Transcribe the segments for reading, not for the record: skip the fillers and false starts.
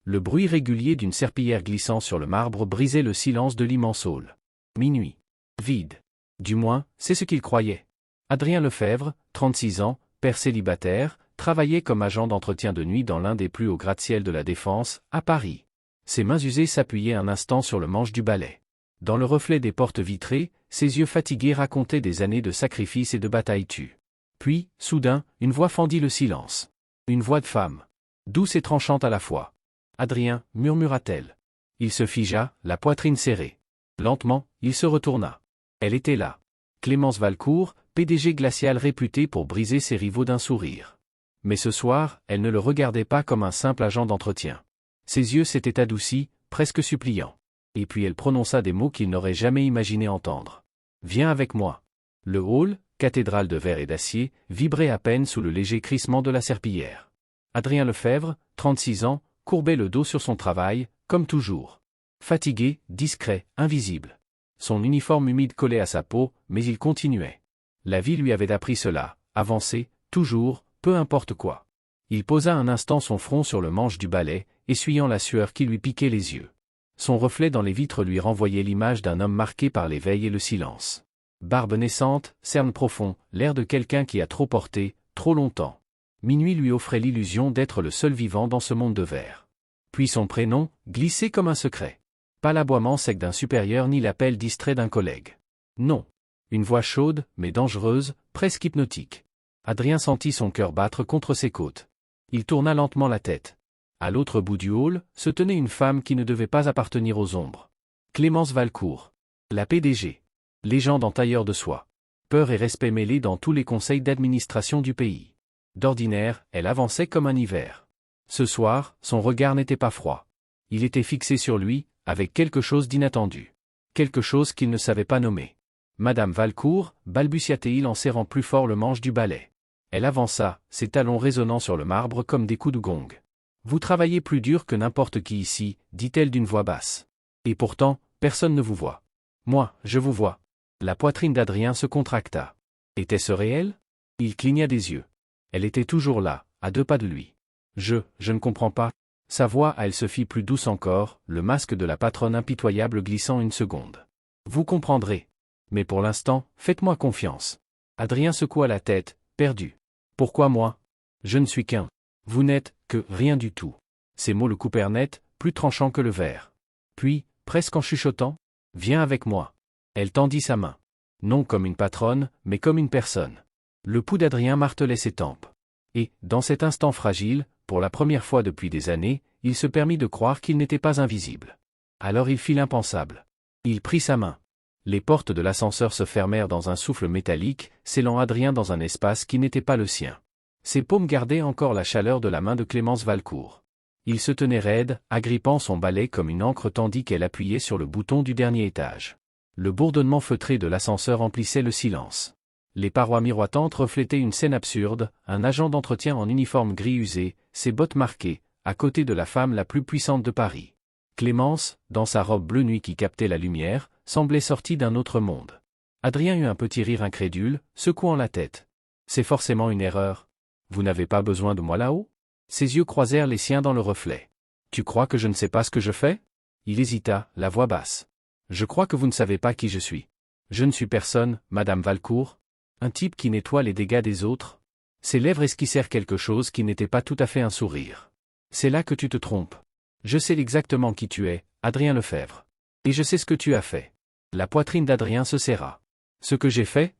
Le bruit régulier d'une serpillière glissant sur le marbre brisait le silence de l'immense hall. Minuit. Vide. Du moins, c'est ce qu'il croyait. Adrien Lefebvre, 36 ans, père célibataire, travaillait comme agent d'entretien de nuit dans l'un des plus hauts gratte-ciel de la Défense, à Paris. Ses mains usées s'appuyaient un instant sur le manche du balai. Dans le reflet des portes vitrées, ses yeux fatigués racontaient des années de sacrifices et de batailles tues. Puis, soudain, une voix fendit le silence. Une voix de femme. Douce et tranchante à la fois. « Adrien » murmura-t-elle. Il se figea, la poitrine serrée. Lentement, il se retourna. Elle était là. Clémence Valcourt, PDG glacial réputée pour briser ses rivaux d'un sourire. Mais ce soir, elle ne le regardait pas comme un simple agent d'entretien. Ses yeux s'étaient adoucis, presque suppliants. Et puis elle prononça des mots qu'il n'aurait jamais imaginé entendre. « Viens avec moi. » Le hall, cathédrale de verre et d'acier, vibrait à peine sous le léger crissement de la serpillière. Adrien Lefebvre, 36 ans, courbait le dos sur son travail, comme toujours. Fatigué, discret, invisible. Son uniforme humide collait à sa peau, mais il continuait. La vie lui avait appris cela, avancer, toujours, peu importe quoi. Il posa un instant son front sur le manche du balai, essuyant la sueur qui lui piquait les yeux. Son reflet dans les vitres lui renvoyait l'image d'un homme marqué par l'éveil et le silence. Barbe naissante, cerne profond, l'air de quelqu'un qui a trop porté, trop longtemps. Minuit lui offrait l'illusion d'être le seul vivant dans ce monde de verre. Puis son prénom, glissé comme un secret. Pas l'aboiement sec d'un supérieur ni l'appel distrait d'un collègue. Non. Une voix chaude, mais dangereuse, presque hypnotique. Adrien sentit son cœur battre contre ses côtes. Il tourna lentement la tête. À l'autre bout du hall, se tenait une femme qui ne devait pas appartenir aux ombres. Clémence Valcourt. La PDG. Légende en tailleur de soie. Peur et respect mêlés dans tous les conseils d'administration du pays. D'ordinaire, elle avançait comme un hiver. Ce soir, son regard n'était pas froid. Il était fixé sur lui, avec quelque chose d'inattendu. Quelque chose qu'il ne savait pas nommer. Madame Valcourt, balbutia-t-il en serrant plus fort le manche du balai. Elle avança, ses talons résonnant sur le marbre comme des coups de gong. « Vous travaillez plus dur que n'importe qui ici, dit-elle d'une voix basse. Et pourtant, personne ne vous voit. Moi, je vous vois. » La poitrine d'Adrien se contracta. Était-ce réel? Il cligna des yeux. Elle était toujours là, à 2 pas de lui. Je ne comprends pas. Sa voix à elle se fit plus douce encore, le masque de la patronne impitoyable glissant une seconde. Vous comprendrez. Mais pour l'instant, faites-moi confiance. Adrien secoua la tête, perdu. Pourquoi moi? Je ne suis qu'un. Vous n'êtes que rien du tout. Ces mots le coupèrent net, plus tranchant que le verre. Puis, presque en chuchotant, viens avec moi. Elle tendit sa main. Non comme une patronne, mais comme une personne. Le pouls d'Adrien martelait ses tempes. Et, dans cet instant fragile, pour la première fois depuis des années, il se permit de croire qu'il n'était pas invisible. Alors il fit l'impensable. Il prit sa main. Les portes de l'ascenseur se fermèrent dans un souffle métallique, scellant Adrien dans un espace qui n'était pas le sien. Ses paumes gardaient encore la chaleur de la main de Clémence Valcourt. Il se tenait raide, agrippant son balai comme une ancre tandis qu'elle appuyait sur le bouton du dernier étage. Le bourdonnement feutré de l'ascenseur emplissait le silence. Les parois miroitantes reflétaient une scène absurde, un agent d'entretien en uniforme gris usé, ses bottes marquées, à côté de la femme la plus puissante de Paris. Clémence, dans sa robe bleu nuit qui captait la lumière, semblait sortie d'un autre monde. Adrien eut un petit rire incrédule, secouant la tête. C'est forcément une erreur. Vous n'avez pas besoin de moi là-haut? Ses yeux croisèrent les siens dans le reflet. Tu crois que je ne sais pas ce que je fais? Il hésita, la voix basse. Je crois que vous ne savez pas qui je suis. Je ne suis personne, Madame Valcourt. Un type qui nettoie les dégâts des autres? Ses lèvres esquissèrent quelque chose qui n'était pas tout à fait un sourire. C'est là que tu te trompes. Je sais exactement qui tu es, Adrien Lefebvre. Et je sais ce que tu as fait. La poitrine d'Adrien se serra. Ce que j'ai fait?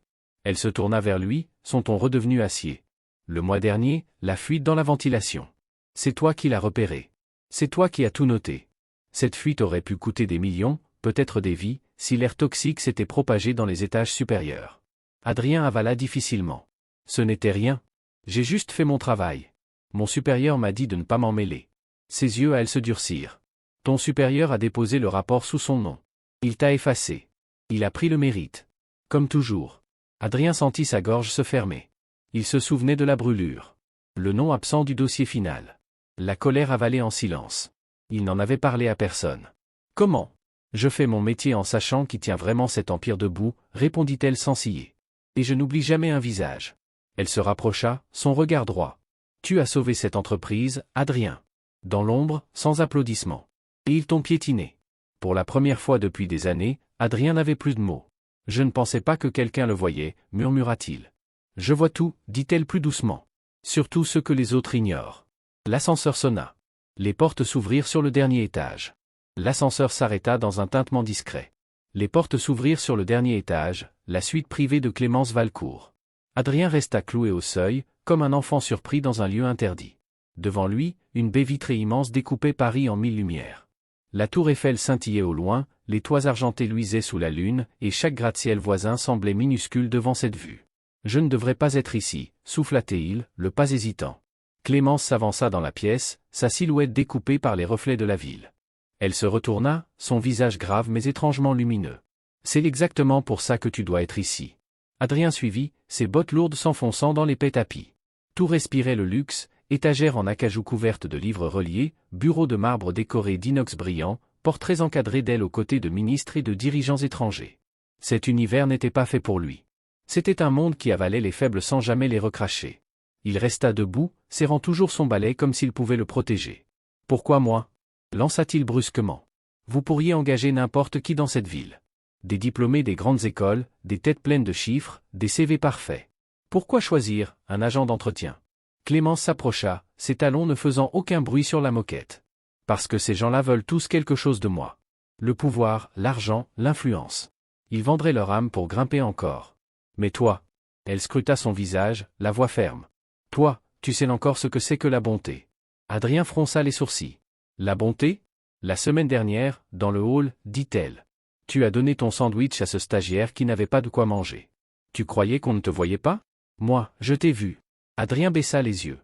Elle se tourna vers lui, son ton redevenu acier. Le mois dernier, la fuite dans la ventilation. C'est toi qui l'as repérée. C'est toi qui as tout noté. Cette fuite aurait pu coûter des millions, peut-être des vies, si l'air toxique s'était propagé dans les étages supérieurs. Adrien avala difficilement. Ce n'était rien. J'ai juste fait mon travail. Mon supérieur m'a dit de ne pas m'en mêler. Ses yeux à elle se durcirent. Ton supérieur a déposé le rapport sous son nom. Il t'a effacé. Il a pris le mérite. Comme toujours. Adrien sentit sa gorge se fermer. Il se souvenait de la brûlure. Le nom absent du dossier final. La colère avalée en silence. Il n'en avait parlé à personne. Comment? Je fais mon métier en sachant qui tient vraiment cet empire debout, répondit-elle sans ciller. Et je n'oublie jamais un visage. Elle se rapprocha, son regard droit. Tu as sauvé cette entreprise, Adrien. Dans l'ombre, sans applaudissements. Et ils t'ont piétiné. Pour la première fois depuis des années, Adrien n'avait plus de mots. Je ne pensais pas que quelqu'un le voyait, murmura-t-il. Je vois tout, dit-elle plus doucement. Surtout ce que les autres ignorent. L'ascenseur sonna. Les portes s'ouvrirent sur le dernier étage. L'ascenseur s'arrêta dans un tintement discret. Les portes s'ouvrirent sur le dernier étage, la suite privée de Clémence Valcourt. Adrien resta cloué au seuil, comme un enfant surpris dans un lieu interdit. Devant lui, une baie vitrée immense découpait Paris en 1000 lumières. La tour Eiffel scintillait au loin, les toits argentés luisaient sous la lune, et chaque gratte-ciel voisin semblait minuscule devant cette vue. Je ne devrais pas être ici, souffla-t-il, le pas hésitant. Clémence s'avança dans la pièce, sa silhouette découpée par les reflets de la ville. Elle se retourna, son visage grave mais étrangement lumineux. C'est exactement pour ça que tu dois être ici. Adrien suivit, ses bottes lourdes s'enfonçant dans l'épais tapis. Tout respirait le luxe, étagères en acajou couvertes de livres reliés, bureaux de marbre décorés d'inox brillant, portraits encadrés d'elle aux côtés de ministres et de dirigeants étrangers. Cet univers n'était pas fait pour lui. C'était un monde qui avalait les faibles sans jamais les recracher. Il resta debout, serrant toujours son balai comme s'il pouvait le protéger. « Pourquoi moi » lança-t-il brusquement. « Vous pourriez engager n'importe qui dans cette ville. Des diplômés des grandes écoles, des têtes pleines de chiffres, des CV parfaits. Pourquoi choisir un agent d'entretien » Clémence s'approcha, ses talons ne faisant aucun bruit sur la moquette. « Parce que ces gens-là veulent tous quelque chose de moi. Le pouvoir, l'argent, l'influence. Ils vendraient leur âme pour grimper encore. Mais toi » elle scruta son visage, la voix ferme. « Toi, tu sais encore ce que c'est que la bonté. » Adrien fronça les sourcils. « La bonté ? La semaine dernière, dans le hall, dit-elle. Tu as donné ton sandwich à ce stagiaire qui n'avait pas de quoi manger. Tu croyais qu'on ne te voyait pas ? Moi, je t'ai vu. » Adrien baissa les yeux.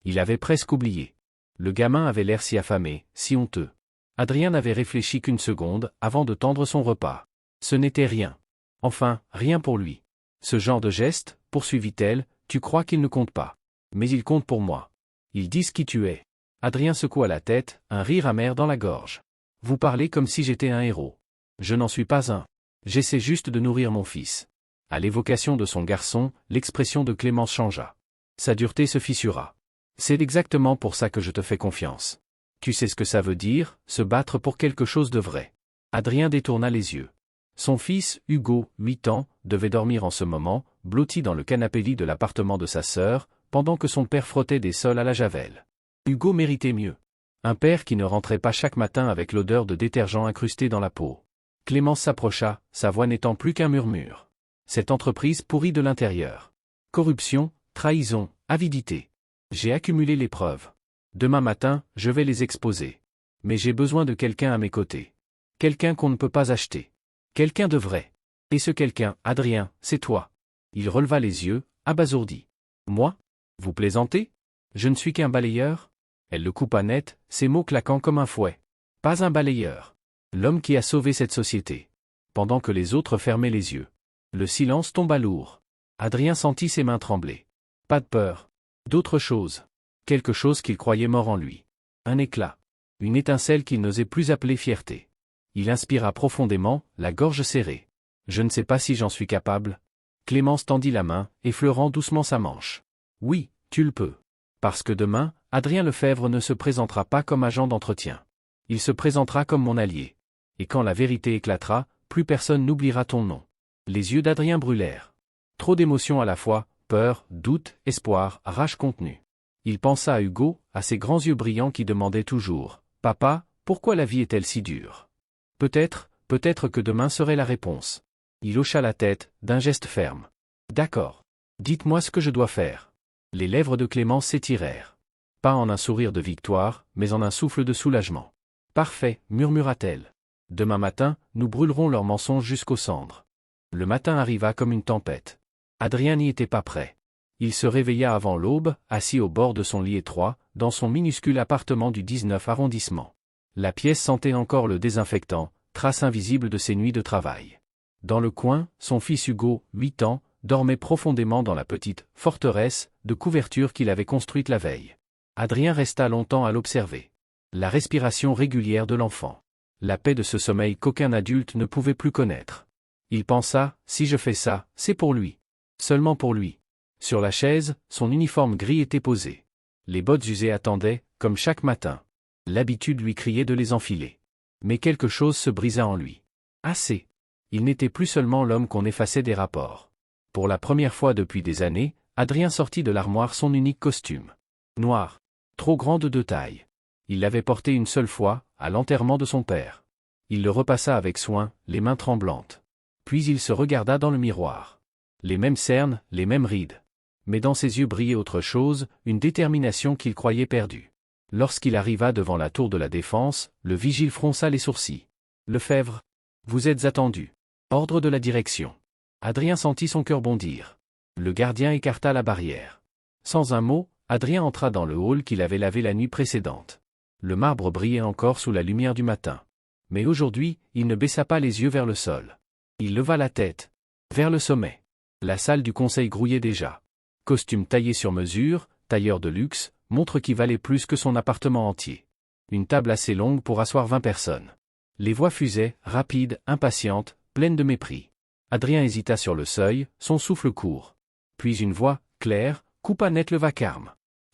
Il avait presque oublié. Le gamin avait l'air si affamé, si honteux. Adrien n'avait réfléchi qu'une seconde avant de tendre son repas. Ce n'était rien. Enfin, rien pour lui. Ce genre de geste, poursuivit-elle, tu crois qu'il ne compte pas. Mais il compte pour moi. Ils disent qui tu es. Adrien secoua la tête, un rire amer dans la gorge. Vous parlez comme si j'étais un héros. Je n'en suis pas un. J'essaie juste de nourrir mon fils. À l'évocation de son garçon, l'expression de Clémence changea. Sa dureté se fissura. C'est exactement pour ça que je te fais confiance. Tu sais ce que ça veut dire, se battre pour quelque chose de vrai. Adrien détourna les yeux. Son fils, Hugo, 8 ans, devait dormir en ce moment, blotti dans le canapé-lit de l'appartement de sa sœur, pendant que son père frottait des sols à la javel. Hugo méritait mieux. Un père qui ne rentrait pas chaque matin avec l'odeur de détergent incrusté dans la peau. Clémence s'approcha, sa voix n'étant plus qu'un murmure. Cette entreprise pourrit de l'intérieur. Corruption, trahison, avidité. J'ai accumulé les preuves. Demain matin, je vais les exposer. Mais j'ai besoin de quelqu'un à mes côtés. Quelqu'un qu'on ne peut pas acheter. Quelqu'un de vrai. Et ce quelqu'un, Adrien, c'est toi. Il releva les yeux, abasourdi. Moi ? Vous plaisantez ? Je ne suis qu'un balayeur ? Elle le coupa net, ses mots claquant comme un fouet. Pas un balayeur. L'homme qui a sauvé cette société. Pendant que les autres fermaient les yeux. Le silence tomba lourd. Adrien sentit ses mains trembler. Pas de peur. D'autre chose. Quelque chose qu'il croyait mort en lui. Un éclat. Une étincelle qu'il n'osait plus appeler fierté. Il inspira profondément, la gorge serrée. Je ne sais pas si j'en suis capable. Clémence tendit la main, effleurant doucement sa manche. Oui, tu le peux. Parce que demain, Adrien Lefebvre ne se présentera pas comme agent d'entretien. Il se présentera comme mon allié. Et quand la vérité éclatera, plus personne n'oubliera ton nom. Les yeux d'Adrien brûlèrent. Trop d'émotions à la fois, peur, doute, espoir, rage contenue. Il pensa à Hugo, à ses grands yeux brillants qui demandaient toujours « Papa, pourquoi la vie est-elle si dure ?» Peut-être que demain serait la réponse. Il hocha la tête, d'un geste ferme. « D'accord. Dites-moi ce que je dois faire. » Les lèvres de Clémence s'étirèrent. Pas en un sourire de victoire, mais en un souffle de soulagement. « Parfait, murmura-t-elle. Demain matin, nous brûlerons leurs mensonges jusqu'aux cendres. » Le matin arriva comme une tempête. Adrien n'y était pas prêt. Il se réveilla avant l'aube, assis au bord de son lit étroit, dans son minuscule appartement du 19 arrondissement. La pièce sentait encore le désinfectant, trace invisible de ses nuits de travail. Dans le coin, son fils Hugo, 8 ans, dormait profondément dans la petite « forteresse » de couverture qu'il avait construite la veille. Adrien resta longtemps à l'observer. La respiration régulière de l'enfant. La paix de ce sommeil qu'aucun adulte ne pouvait plus connaître. Il pensa, si je fais ça, c'est pour lui. Seulement pour lui. Sur la chaise, son uniforme gris était posé. Les bottes usées attendaient, comme chaque matin. L'habitude lui criait de les enfiler. Mais quelque chose se brisa en lui. Assez. Il n'était plus seulement l'homme qu'on effaçait des rapports. Pour la première fois depuis des années, Adrien sortit de l'armoire son unique costume. Noir. Trop grand de taille. Il l'avait porté une seule fois, à l'enterrement de son père. Il le repassa avec soin, les mains tremblantes. Puis il se regarda dans le miroir. Les mêmes cernes, les mêmes rides. Mais dans ses yeux brillait autre chose, une détermination qu'il croyait perdue. Lorsqu'il arriva devant la tour de la Défense, le vigile fronça les sourcils. « Lefebvre, vous êtes attendu. » Ordre de la direction. Adrien sentit son cœur bondir. Le gardien écarta la barrière. Sans un mot, Adrien entra dans le hall qu'il avait lavé la nuit précédente. Le marbre brillait encore sous la lumière du matin. Mais aujourd'hui, il ne baissa pas les yeux vers le sol. Il leva la tête. Vers le sommet. La salle du conseil grouillait déjà. Costume taillé sur mesure, tailleur de luxe, montre qui valait plus que son appartement entier. Une table assez longue pour asseoir 20 personnes. Les voix fusaient, rapides, impatientes, pleines de mépris. Adrien hésita sur le seuil, son souffle court. Puis une voix, claire, coupa net le vacarme.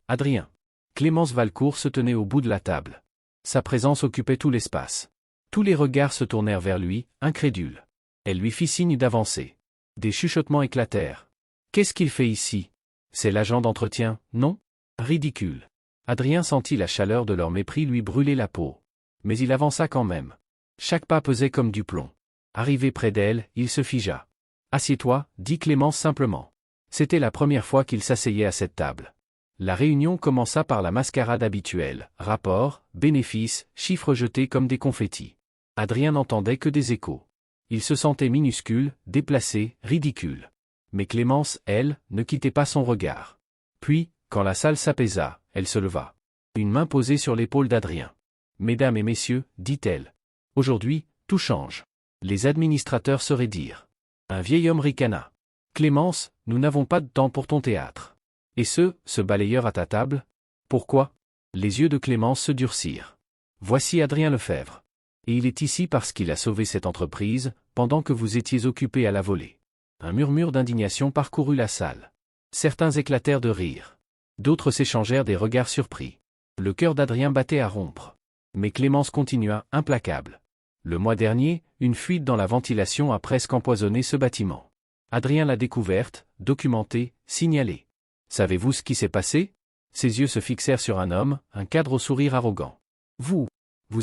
Adrien. Clémence Valcourt se tenait au bout de la table. Sa présence occupait tout l'espace. Tous les regards se tournèrent vers lui, incrédules. Elle lui fit signe d'avancer. Des chuchotements éclatèrent. Qu'est-ce qu'il fait ici? C'est l'agent d'entretien, non? Ridicule. Adrien sentit la chaleur de leur mépris lui brûler la peau. Mais il avança quand même. Chaque pas pesait comme du plomb. Arrivé près d'elle, il se figea. « Assieds-toi » dit Clémence simplement. C'était la première fois qu'il s'asseyait à cette table. La réunion commença par la mascarade habituelle, rapports, bénéfices, chiffres jetés comme des confettis. Adrien n'entendait que des échos. Il se sentait minuscule, déplacé, ridicule. Mais Clémence, elle, ne quittait pas son regard. Puis, quand la salle s'apaisa, elle se leva. Une main posée sur l'épaule d'Adrien. « Mesdames et messieurs, dit-elle. Aujourd'hui, tout change. Les administrateurs se raidirent. Un vieil homme ricana. « Clémence, nous n'avons pas de temps pour ton théâtre. » « Et ce balayeur à ta table? Pourquoi ?» Les yeux de Clémence se durcirent. « Voici Adrien Lefebvre. Et il est ici parce qu'il a sauvé cette entreprise, pendant que vous étiez occupés à la volée. » Un murmure d'indignation parcourut la salle. Certains éclatèrent de rire. D'autres s'échangèrent des regards surpris. Le cœur d'Adrien battait à rompre. Mais Clémence continua, implacable. Le mois dernier, une fuite dans la ventilation a presque empoisonné ce bâtiment. Adrien l'a découverte, documentée, signalée. Savez-vous ce qui s'est passé? Ses yeux se fixèrent sur un homme, un cadre au sourire arrogant. Vous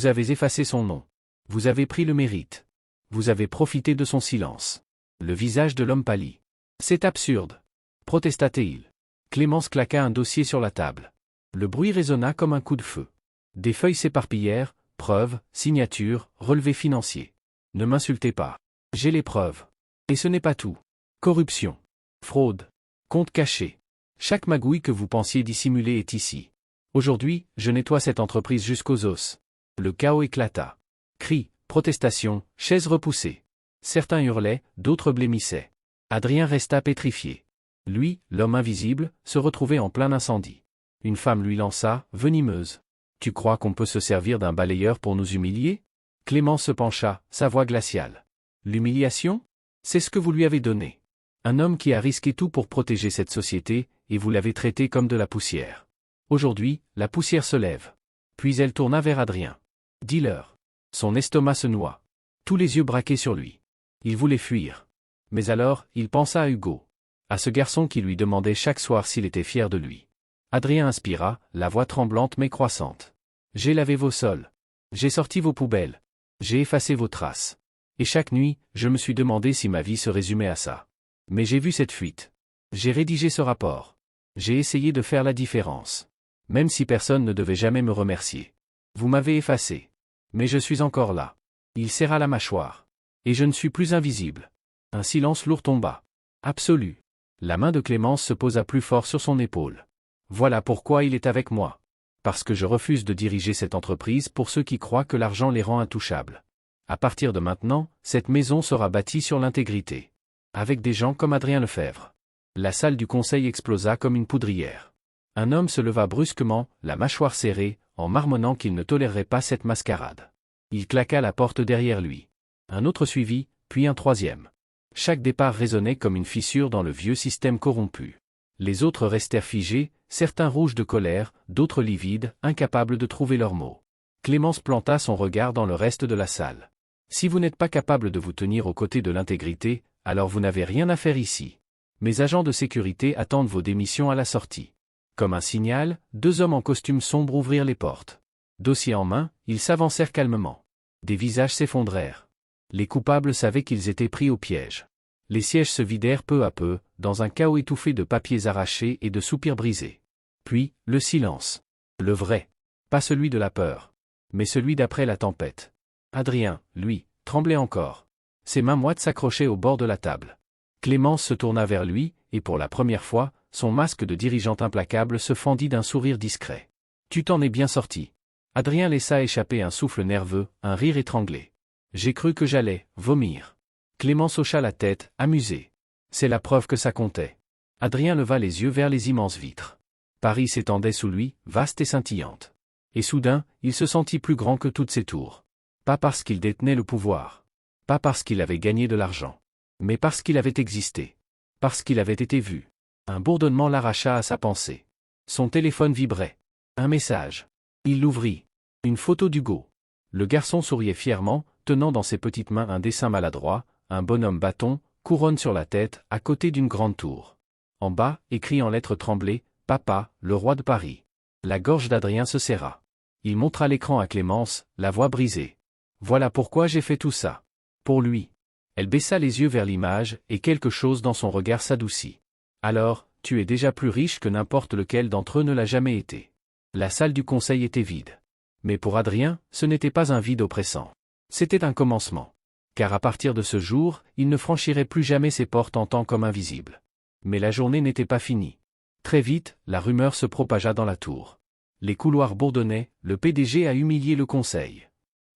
avez effacé son nom. Vous avez pris le mérite. Vous avez profité de son silence. Le visage de l'homme pâlit. C'est absurde. Protesta-t-il. Clémence claqua un dossier sur la table. Le bruit résonna comme un coup de feu. Des feuilles s'éparpillèrent, preuves, signatures, relevés financiers. Ne m'insultez pas. J'ai les preuves. Et ce n'est pas tout. Corruption. Fraude. Compte caché. Chaque magouille que vous pensiez dissimuler est ici. Aujourd'hui, je nettoie cette entreprise jusqu'aux os. Le chaos éclata. Cris, protestations, chaises repoussées. Certains hurlaient, d'autres blêmissaient. Adrien resta pétrifié. Lui, l'homme invisible, se retrouvait en plein incendie. Une femme lui lança, venimeuse. « Tu crois qu'on peut se servir d'un balayeur pour nous humilier ?» Clémence se pencha, sa voix glaciale. « L'humiliation? C'est ce que vous lui avez donné. Un homme qui a risqué tout pour protéger cette société, et vous l'avez traité comme de la poussière. Aujourd'hui, la poussière se lève. » Puis elle tourna vers Adrien. « Dis-leur. » Son estomac se noua. Tous les yeux braqués sur lui. Il voulait fuir. Mais alors, il pensa à Hugo. À ce garçon qui lui demandait chaque soir s'il était fier de lui. Adrien inspira, la voix tremblante mais croissante. « J'ai lavé vos sols. J'ai sorti vos poubelles. J'ai effacé vos traces. Et chaque nuit, je me suis demandé si ma vie se résumait à ça. Mais j'ai vu cette fuite. J'ai rédigé ce rapport. J'ai essayé de faire la différence. Même si personne ne devait jamais me remercier. Vous m'avez effacé. Mais je suis encore là. » Il serra la mâchoire. « Et je ne suis plus invisible. » Un silence lourd tomba. Absolu. La main de Clémence se posa plus fort sur son épaule. « Voilà pourquoi il est avec moi. Parce que je refuse de diriger cette entreprise pour ceux qui croient que l'argent les rend intouchables. À partir de maintenant, cette maison sera bâtie sur l'intégrité. Avec des gens comme Adrien Lefebvre. » La salle du conseil explosa comme une poudrière. Un homme se leva brusquement, la mâchoire serrée, en marmonnant qu'il ne tolérerait pas cette mascarade. Il claqua la porte derrière lui. Un autre suivit, puis un troisième. Chaque départ résonnait comme une fissure dans le vieux système corrompu. Les autres restèrent figés, certains rouges de colère, d'autres livides, incapables de trouver leurs mots. Clémence planta son regard dans le reste de la salle. Si vous n'êtes pas capable de vous tenir aux côtés de l'intégrité, alors vous n'avez rien à faire ici. Mes agents de sécurité attendent vos démissions à la sortie. Comme un signal, 2 hommes en costume sombre ouvrirent les portes. Dossier en main, ils s'avancèrent calmement. Des visages s'effondrèrent. Les coupables savaient qu'ils étaient pris au piège. Les sièges se vidèrent peu à peu, dans un chaos étouffé de papiers arrachés et de soupirs brisés. Puis, le silence. Le vrai. Pas celui de la peur. Mais celui d'après la tempête. Adrien, lui, tremblait encore. Ses mains moites s'accrochaient au bord de la table. Clémence se tourna vers lui, et pour la première fois, son masque de dirigeante implacable se fendit d'un sourire discret. « Tu t'en es bien sorti. » Adrien laissa échapper un souffle nerveux, un rire étranglé. « J'ai cru que j'allais vomir. » Clémence hocha la tête, amusée. C'est la preuve que ça comptait. Adrien leva les yeux vers les immenses vitres. Paris s'étendait sous lui, vaste et scintillante. Et soudain, il se sentit plus grand que toutes ces tours. Pas parce qu'il détenait le pouvoir. Pas parce qu'il avait gagné de l'argent. Mais parce qu'il avait existé. Parce qu'il avait été vu. Un bourdonnement l'arracha à sa pensée. Son téléphone vibrait. Un message. Il l'ouvrit. Une photo d'Hugo. Le garçon souriait fièrement, tenant dans ses petites mains un dessin maladroit, un bonhomme bâton, couronne sur la tête, à côté d'une grande tour. En bas, écrit en lettres tremblées, « Papa, le roi de Paris ». La gorge d'Adrien se serra. Il montra l'écran à Clémence, la voix brisée. « Voilà pourquoi j'ai fait tout ça. Pour lui. » Elle baissa les yeux vers l'image, et quelque chose dans son regard s'adoucit. « Alors, tu es déjà plus riche que n'importe lequel d'entre eux ne l'a jamais été. » La salle du conseil était vide. Mais pour Adrien, ce n'était pas un vide oppressant. C'était un commencement. Car à partir de ce jour, il ne franchirait plus jamais ses portes en tant qu'homme invisible. Mais la journée n'était pas finie. Très vite, la rumeur se propagea dans la tour. Les couloirs bourdonnaient, le PDG a humilié le conseil.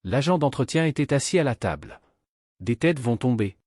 L'agent d'entretien était assis à la table. Des têtes vont tomber.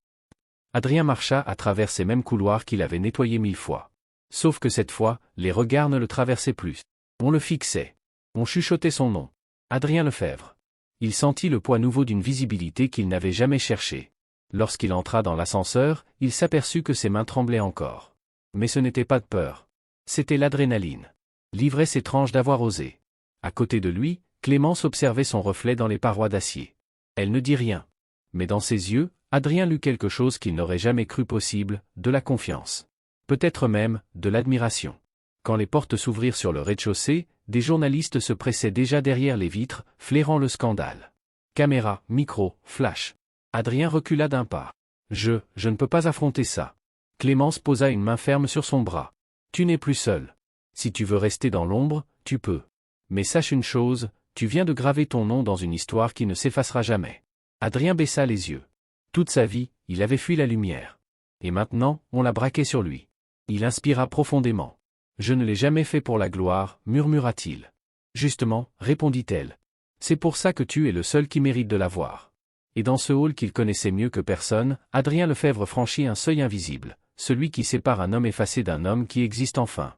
Adrien marcha à travers ces mêmes couloirs qu'il avait nettoyés 1000 fois. Sauf que cette fois, les regards ne le traversaient plus. On le fixait. On chuchotait son nom. Adrien Lefebvre. Il sentit le poids nouveau d'une visibilité qu'il n'avait jamais cherchée. Lorsqu'il entra dans l'ascenseur, il s'aperçut que ses mains tremblaient encore. Mais ce n'était pas de peur. C'était l'adrénaline. L'ivresse étrange d'avoir osé. À côté de lui, Clémence observait son reflet dans les parois d'acier. Elle ne dit rien. Mais dans ses yeux, Adrien lut quelque chose qu'il n'aurait jamais cru possible, de la confiance. Peut-être même, de l'admiration. Quand les portes s'ouvrirent sur le rez-de-chaussée, des journalistes se pressaient déjà derrière les vitres, flairant le scandale. Caméra, micro, flash. Adrien recula d'un pas. Je ne peux pas affronter ça. Clémence posa une main ferme sur son bras. Tu n'es plus seul. Si tu veux rester dans l'ombre, tu peux. Mais sache une chose, tu viens de graver ton nom dans une histoire qui ne s'effacera jamais. Adrien baissa les yeux. Toute sa vie, il avait fui la lumière. Et maintenant, on la braquait sur lui. Il inspira profondément. Je ne l'ai jamais fait pour la gloire, murmura-t-il. Justement, répondit-elle. C'est pour ça que tu es le seul qui mérite de l'avoir. Et dans ce hall qu'il connaissait mieux que personne, Adrien Lefebvre franchit un seuil invisible, celui qui sépare un homme effacé d'un homme qui existe enfin.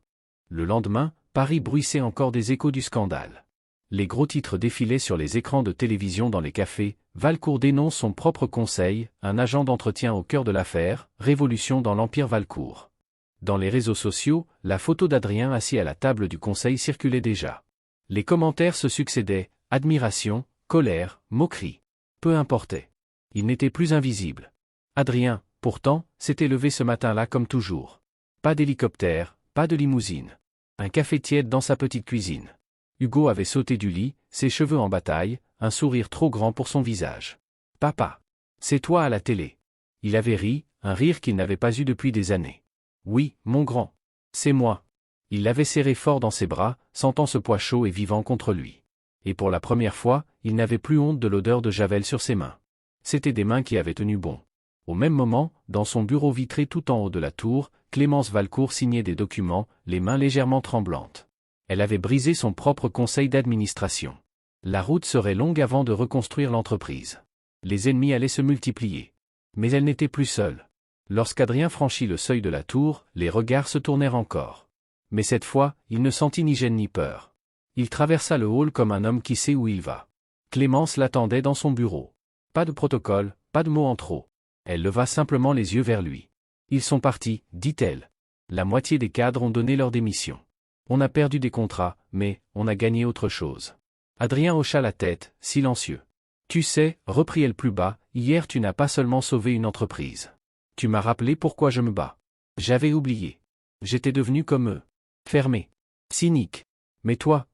Le lendemain, Paris bruissait encore des échos du scandale. Les gros titres défilaient sur les écrans de télévision dans les cafés. Valcourt dénonce son propre conseil, un agent d'entretien au cœur de l'affaire, révolution dans l'empire Valcourt. Dans les réseaux sociaux, la photo d'Adrien assis à la table du conseil circulait déjà. Les commentaires se succédaient, admiration, colère, moquerie. Peu importait. Il n'était plus invisible. Adrien, pourtant, s'était levé ce matin-là comme toujours. Pas d'hélicoptère, pas de limousine. Un café tiède dans sa petite cuisine. Hugo avait sauté du lit, ses cheveux en bataille, un sourire trop grand pour son visage. « Papa, c'est toi à la télé. » Il avait ri, un rire qu'il n'avait pas eu depuis des années. « Oui, mon grand. C'est moi. » Il l'avait serré fort dans ses bras, sentant ce poids chaud et vivant contre lui. Et pour la première fois, il n'avait plus honte de l'odeur de Javel sur ses mains. C'étaient des mains qui avaient tenu bon. Au même moment, dans son bureau vitré tout en haut de la tour, Clémence Valcourt signait des documents, les mains légèrement tremblantes. Elle avait brisé son propre conseil d'administration. La route serait longue avant de reconstruire l'entreprise. Les ennemis allaient se multiplier. Mais elle n'était plus seule. Lorsqu'Adrien franchit le seuil de la tour, les regards se tournèrent encore. Mais cette fois, il ne sentit ni gêne ni peur. Il traversa le hall comme un homme qui sait où il va. Clémence l'attendait dans son bureau. Pas de protocole, pas de mots en trop. Elle leva simplement les yeux vers lui. « Ils sont partis, dit-elle. La moitié des cadres ont donné leur démission. On a perdu des contrats, mais on a gagné autre chose. » Adrien hocha la tête, silencieux. Tu sais, reprit-elle plus bas, hier tu n'as pas seulement sauvé une entreprise. Tu m'as rappelé pourquoi je me bats. J'avais oublié. J'étais devenu comme eux. Fermé. Cynique. Mais toi,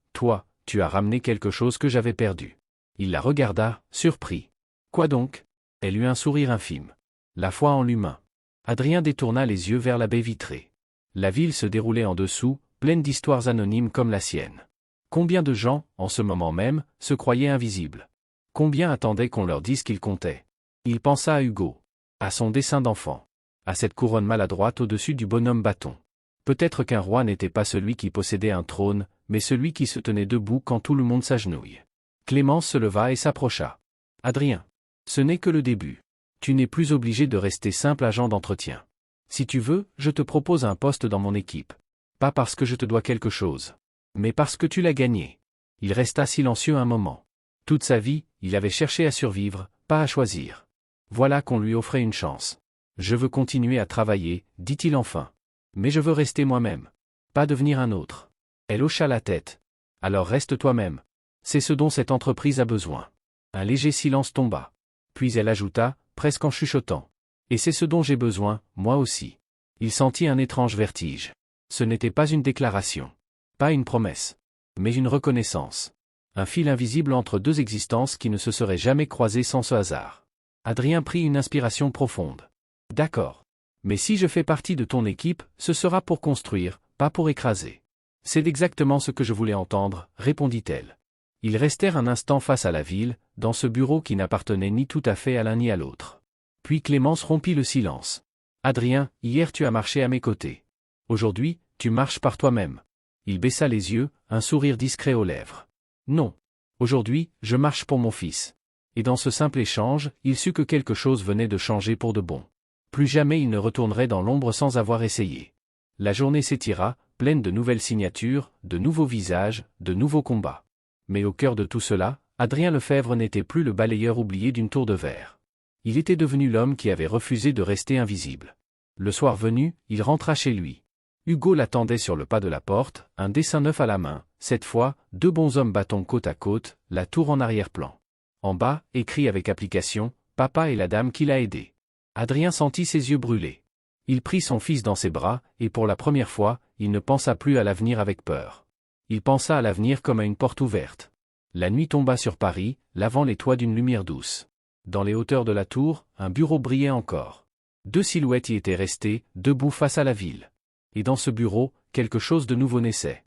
tu as ramené quelque chose que j'avais perdu. Il la regarda, surpris. Quoi donc? Elle eut un sourire infime. La foi en l'humain. Adrien détourna les yeux vers la baie vitrée. La ville se déroulait en dessous, pleine d'histoires anonymes comme la sienne. Combien de gens, en ce moment même, se croyaient invisibles? Combien attendaient qu'on leur dise qu'ils comptaient? Il pensa à Hugo. À son dessin d'enfant. À cette couronne maladroite au-dessus du bonhomme bâton. Peut-être qu'un roi n'était pas celui qui possédait un trône, mais celui qui se tenait debout quand tout le monde s'agenouille. Clémence se leva et s'approcha. Adrien. Ce n'est que le début. Tu n'es plus obligé de rester simple agent d'entretien. Si tu veux, je te propose un poste dans mon équipe. Pas parce que je te dois quelque chose. Mais parce que tu l'as gagné. Il resta silencieux un moment. Toute sa vie, il avait cherché à survivre, pas à choisir. Voilà qu'on lui offrait une chance. Je veux continuer à travailler, dit-il enfin. Mais je veux rester moi-même. Pas devenir un autre. Elle hocha la tête. Alors reste toi-même. C'est ce dont cette entreprise a besoin. Un léger silence tomba. Puis elle ajouta, presque en chuchotant. Et c'est ce dont j'ai besoin, moi aussi. Il sentit un étrange vertige. Ce n'était pas une déclaration. Pas une promesse. Mais une reconnaissance. Un fil invisible entre deux existences qui ne se seraient jamais croisées sans ce hasard. Adrien prit une inspiration profonde. D'accord. Mais si je fais partie de ton équipe, ce sera pour construire, pas pour écraser. C'est exactement ce que je voulais entendre, répondit-elle. Ils restèrent un instant face à la ville, dans ce bureau qui n'appartenait ni tout à fait à l'un ni à l'autre. Puis Clémence rompit le silence. Adrien, hier tu as marché à mes côtés. Aujourd'hui, tu marches par toi-même. Il baissa les yeux, un sourire discret aux lèvres. Non. Aujourd'hui, je marche pour mon fils. Et dans ce simple échange, il sut que quelque chose venait de changer pour de bon. Plus jamais il ne retournerait dans l'ombre sans avoir essayé. La journée s'étira, pleine de nouvelles signatures, de nouveaux visages, de nouveaux combats. Mais au cœur de tout cela, Adrien Lefebvre n'était plus le balayeur oublié d'une tour de verre. Il était devenu l'homme qui avait refusé de rester invisible. Le soir venu, il rentra chez lui. Hugo l'attendait sur le pas de la porte, un dessin neuf à la main, cette fois, deux bonshommes bâtons côte à côte, la tour en arrière-plan. En bas, écrit avec application, Papa et la dame qui l'a aidé. Adrien sentit ses yeux brûler. Il prit son fils dans ses bras, et pour la première fois, il ne pensa plus à l'avenir avec peur. Il pensa à l'avenir comme à une porte ouverte. La nuit tomba sur Paris, lavant les toits d'une lumière douce. Dans les hauteurs de la tour, un bureau brillait encore. Deux silhouettes y étaient restées, debout face à la ville. Et dans ce bureau, quelque chose de nouveau naissait.